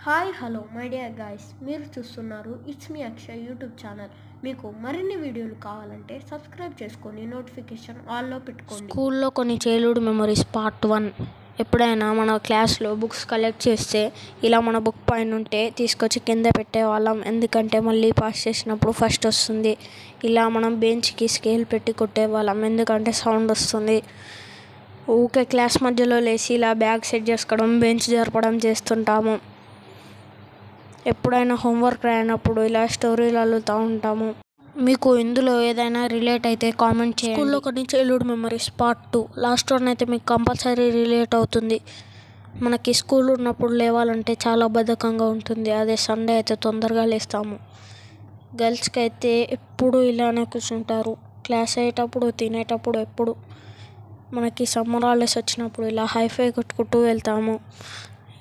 Hi hello my dear guys, మీరు చూస్తున్నారు it's me Akshay YouTube channel. మీకు మరిన్ని వీడియోలు కావాలంటే సబ్స్క్రైబ్ చేసుకొని నోటిఫికేషన్ ఆల్లో పెట్టుకోండి. స్కూల్లో కొన్ని చైల్డ్హుడ్ మెమరీస్ పార్ట్ 1. ఎప్పుడైనా మన క్లాస్లో బుక్స్ కలెక్ట్ చేస్తే ఇలా మన బుక్ పైన ఉంటే తీసుకొచ్చి కింద పెట్టేవాళ్ళం, ఎందుకంటే మళ్ళీ పాస్ చేసినప్పుడు ఫస్ట్ వస్తుంది. ఇలా మనం బెంచ్కి స్కేల్ పెట్టి కొట్టేవాళ్ళం, ఎందుకంటే సౌండ్ వస్తుంది. ఊకే క్లాస్ మధ్యలో లేచి ఇలా బ్యాగ్ సెట్ చేసుకోవడం, బెంచ్ జరపడం చేస్తుంటాము. ఎప్పుడైనా హోంవర్క్ రాయనప్పుడు ఇలా స్టోరీలు అల్లుతూ ఉంటాము. మీకు ఇందులో ఏదైనా రిలేట్ అయితే కామెంట్ చేయండి. స్కూల్లో కొన్ని childhood memories part 2. Last one అయితే మీకు కంపల్సరీ రిలేట్ అవుతుంది. మనకి స్కూల్ ఉన్నప్పుడు లేవాలంటే చాలా బద్ధకంగా ఉంటుంది. అదే సండే అయితే తొందరగా లేస్తాము. గర్ల్స్కి అయితే ఎప్పుడు ఇలానే కూర్చుంటారు. క్లాస్ అయ్యేటప్పుడు, తినేటప్పుడు, ఎప్పుడు మనకి సమ్మర్ హాలిడేస్ వచ్చినప్పుడు ఇలా హైఫై కొట్టుకుంటూ వెళ్తాము.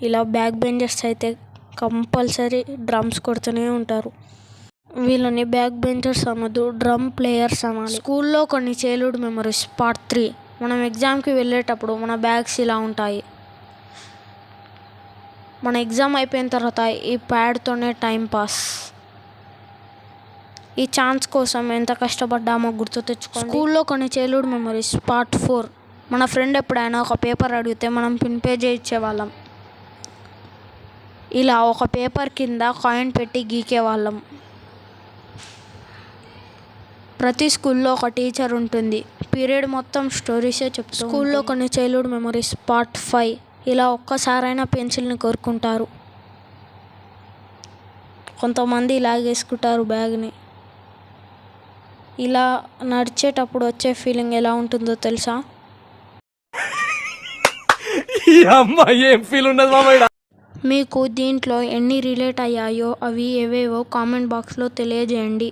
ఇలా బ్యాక్ బెంచర్స్ అయితే కంపల్సరీ డ్రమ్స్ కొడుతూనే ఉంటారు. వీళ్ళని బ్యాక్ బెంచర్స్ అనొద్దు, డ్రమ్ ప్లేయర్స్ అనాలి. స్కూల్లో కొన్ని చైల్డ్హుడ్ మెమరీస్ పార్ట్ 3. మనం ఎగ్జామ్కి వెళ్ళేటప్పుడు మన బ్యాగ్స్ ఇలా ఉంటాయి. మన ఎగ్జామ్ అయిపోయిన తర్వాత ఈ ప్యాడ్తోనే టైంపాస్. ఈ ఛాన్స్ కోసం ఎంత కష్టపడ్డామో గుర్తు తెచ్చుకోండి. స్కూల్లో కొన్ని చైల్డ్హుడ్ మెమరీస్ పార్ట్ 4. మన ఫ్రెండ్ ఎప్పుడైనా ఒక పేపర్ అడిగితే మనం పిన్ పేజే ఇచ్చేవాళ్ళం. ఇలా ఒక పేపర్ కింద కాయిన్ పెట్టి గీకేవాళ్ళం. ప్రతి స్కూల్లో ఒక టీచర్ ఉంటుంది, పీరియడ్ మొత్తం స్టోరీసే చెప్తూ. స్కూల్లో కొన్ని చైల్డ్హుడ్ మెమరీస్ పార్ట్ 5. ఇలా ఒక్కసారైనా పెన్సిల్ని కోరుకుంటారు. కొంతమంది లాగేసుకుంటారు బ్యాగ్ని. ఇలా నడిచేటప్పుడు వచ్చే ఫీలింగ్ ఎలా ఉంటుందో తెలుసా? మీకు దీంట్లో ఎన్ని రిలేట్ అయ్యాయో అవి ఏవేవో కామెంట్ బాక్స్లో తెలియజేయండి.